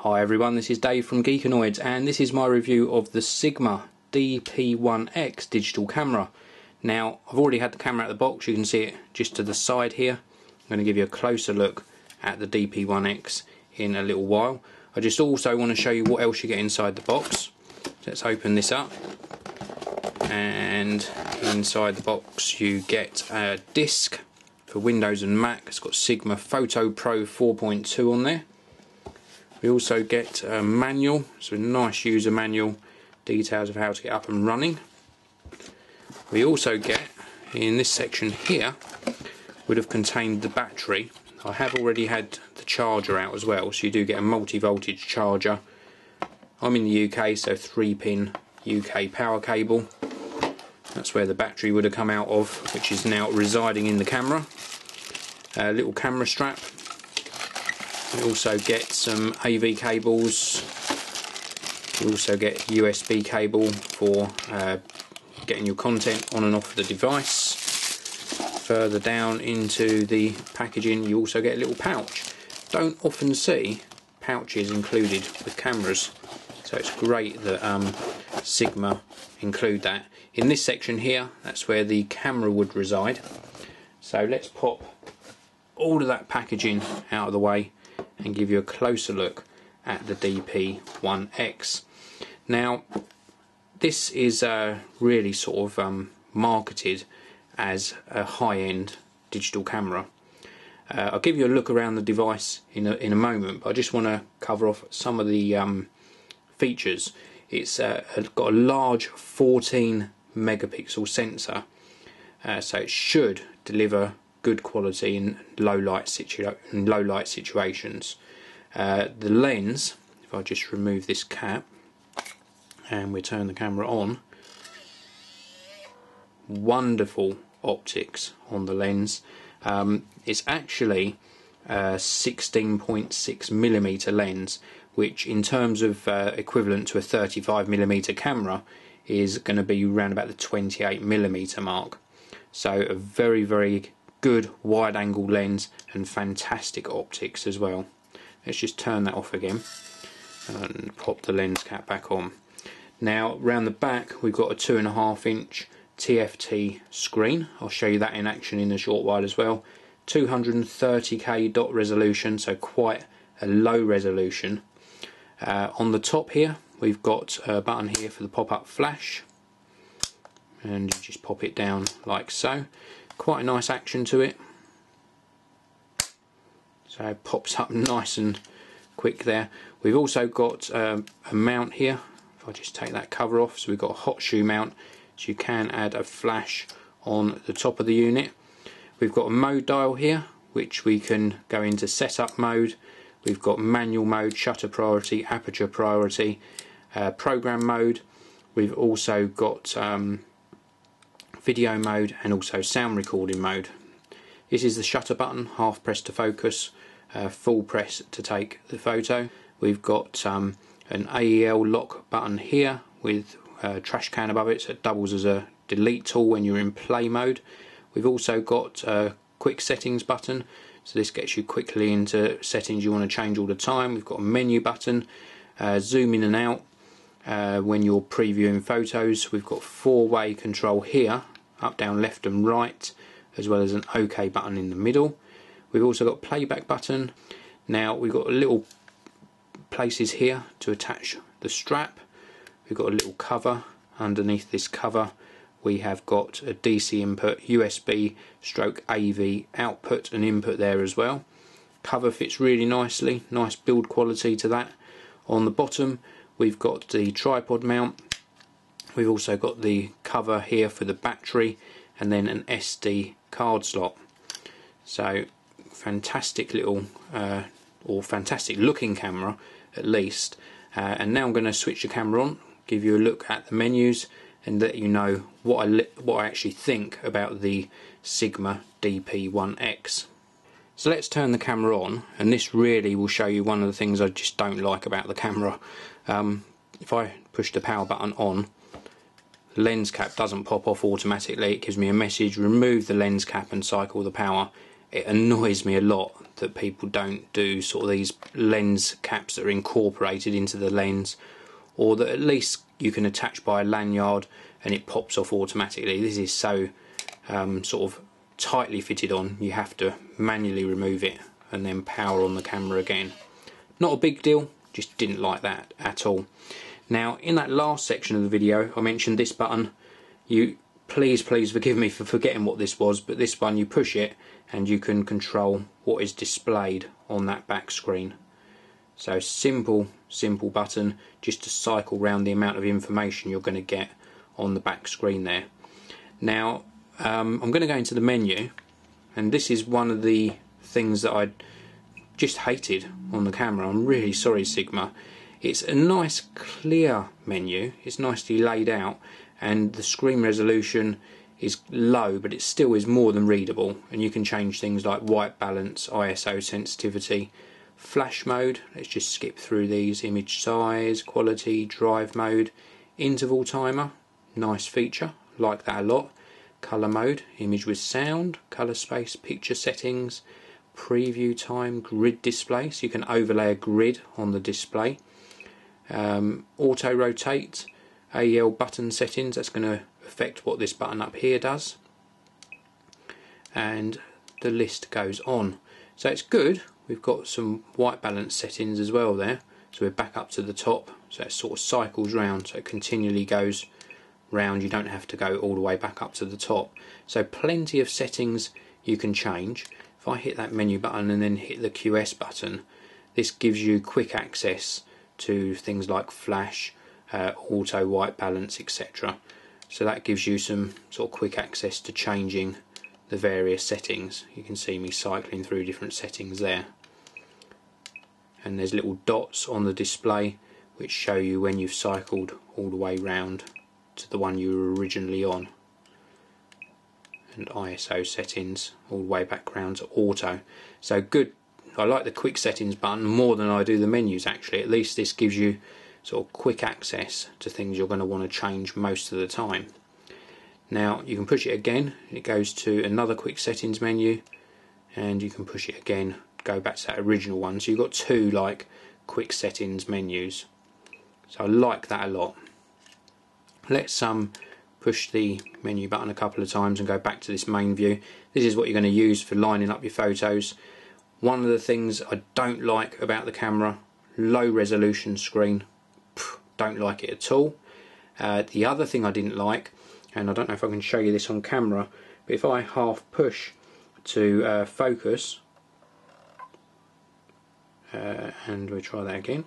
Hi everyone, this is Dave from Geekanoids and this is my review of the Sigma DP1x digital camera. Now I've already had the camera out of the box, you can see it just to the side here. I'm going to give you a closer look at the DP1x in a little while. I just also want to show you what else you get inside the box. Let's open this up, and inside the box you get a disc for Windows and Mac. It's got Sigma Photo Pro 4.2 on there. We also get a manual, so a nice user manual, details of how to get up and running. We also get, in this section here, would have contained the battery. I have already had the charger out as well, so you do get a multi-voltage charger. I'm in the UK, so 3-pin UK power cable. That's where the battery would have come out of, which is now residing in the camera. A little camera strap. We also get some AV cables. We also get USB cable for getting your content on and off the device. Further down into the packaging you also get a little pouch. Don't often see pouches included with cameras, so it's great that Sigma include that. In this section here, that's where the camera would reside. So let's pop all of that packaging out of the way and give you a closer look at the DP1x. Now this is really sort of marketed as a high-end digital camera. I'll give you a look around the device in a moment, but I just want to cover off some of the features. It's got a large 14 megapixel sensor, so it should deliver good quality in low light situations. The lens, if I just remove this cap and we turn the camera on, wonderful optics on the lens. It's actually a 16.6mm lens, which in terms of equivalent to a 35mm camera is going to be around about the 28mm mark. So a very, very good wide angle lens and fantastic optics as well. Let's just turn that off again and pop the lens cap back on. Now round the back we've got a 2.5-inch TFT screen. I'll show you that in action in a short while as well. 230k dot resolution, so quite a low resolution. On the top here we've got a button here for the pop-up flash, and you just pop it down like so. Quite a nice action to it, so it pops up nice and quick there. We've also got a mount here. If I just take that cover off, so we've got a hot shoe mount, so you can add a flash on the top of the unit. We've got a mode dial here, which we can go into setup mode. We've got manual mode, shutter priority, aperture priority, program mode. We've also got video mode and also sound recording mode. This is the shutter button, half press to focus, full press to take the photo. We've got an AEL lock button here with a trash can above it, so it doubles as a delete tool when you're in play mode. We've also got a quick settings button, so this gets you quickly into settings you want to change all the time. We've got a menu button, zoom in and out when you're previewing photos. We've got 4-way control here, up, down, left and right, as well as an OK button in the middle. We've also got playback button. Now we've got little places here to attach the strap. We've got a little cover. Underneath this cover we have got a DC input, USB stroke AV output and input there as well. Cover fits really nicely, nice build quality to that. On the bottom we've got the tripod mount. We've also got the cover here for the battery and then an SD card slot. So fantastic little or fantastic looking camera at least. And now I'm going to switch the camera on, give you a look at the menus and let you know what I actually think about the Sigma DP1x. So let's turn the camera on, and this really will show you one of the things I just don't like about the camera. If I push the power button on, the lens cap doesn't pop off automatically. It gives me a message, remove the lens cap and cycle the power. it annoys me a lot that people don't do sort of these lens caps that are incorporated into the lens, or that at least you can attach by a lanyard and it pops off automatically. This is so sort of tightly fitted on, you have to manually remove it and then power on the camera again. Not a big deal, just didn't like that at all. Now, in that last section of the video I mentioned this button. You please forgive me for forgetting what this was, but this one, you push it and you can control what is displayed on that back screen. So simple button just to cycle round the amount of information you're going to get on the back screen there. Now I'm going to go into the menu, and this is one of the things that I just hated on the camera. I'm really sorry, Sigma. It's a nice clear menu, it's nicely laid out, and the screen resolution is low, but it still is more than readable, and you can change things like white balance, ISO sensitivity, flash mode, let's just skip through these, image size, quality, drive mode, interval timer, nice feature, like that a lot, colour mode, image with sound, colour space, picture settings, preview time, grid display, so you can overlay a grid on the display, auto rotate, AEL button settings, that's going to affect what this button up here does, and the list goes on. So it's good. We've got some white balance settings as well there, so we're back up to the top, so it sort of cycles round, so it continually goes round, you don't have to go all the way back up to the top. So plenty of settings you can change. If I hit that menu button and then hit the QS button, this gives you quick access to things like flash, auto, white balance, etc. So that gives you some sort of quick access to changing the various settings. You can see me cycling through different settings there, and there's little dots on the display which show you when you've cycled all the way round to the one you were originally on, and ISO settings all the way back round to auto. So good. I like the quick settings button more than I do the menus actually. At least this gives you sort of quick access to things you're going to want to change most of the time. Now you can push it again, it goes to another quick settings menu, and you can push it again, go back to that original one. So you've got two like quick settings menus. So I like that a lot. Let's push the menu button a couple of times and go back to this main view. This is what you're going to use for lining up your photos. One of the things I don't like about the camera, low resolution screen, don't like it at all. The other thing I didn't like, and I don't know if I can show you this on camera, but if I half push to focus, and we'll try that again,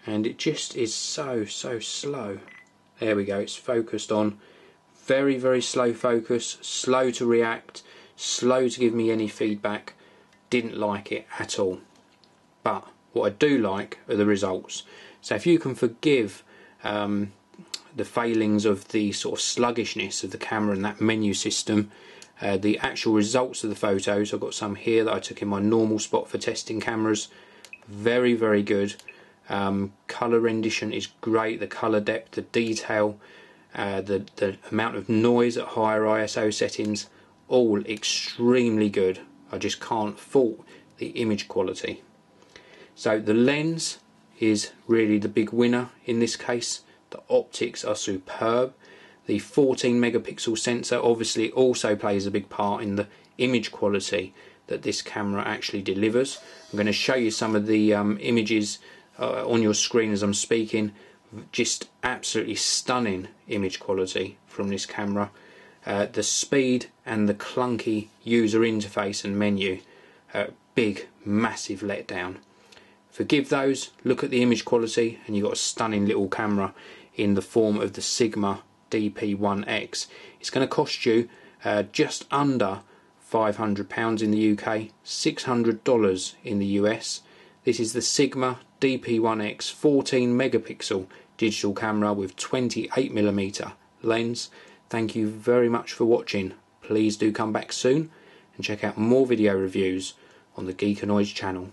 and it just is so slow. There we go, it's focused on. Very slow focus, slow to react, slow to give me any feedback. Didn't like it at all. But what I do like are the results. So if you can forgive the failings of the sort of sluggishness of the camera and that menu system, the actual results of the photos, I've got some here that I took in my normal spot for testing cameras, very good. Colour rendition is great, the colour depth, the detail, the amount of noise at higher ISO settings, all extremely good. I just can't fault the image quality. So the lens is really the big winner in this case. The optics are superb. The 14 megapixel sensor obviously also plays a big part in the image quality that this camera actually delivers. I'm going to show you some of the images on your screen as I'm speaking. Just absolutely stunning image quality from this camera. The speed and the clunky user interface and menu, big massive letdown. Forgive those, look at the image quality, and you've got a stunning little camera in the form of the Sigma DP1x. It's going to cost you just under £500 in the UK, $600 in the US. This is the Sigma DP1x 14 megapixel digital camera with 28mm lens. Thank you very much for watching. Please do come back soon and check out more video reviews on the Geekanoids channel.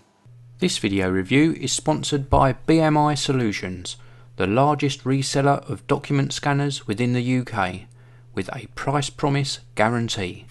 This video review is sponsored by BMI Solutions, the largest reseller of document scanners within the UK, with a price promise guarantee.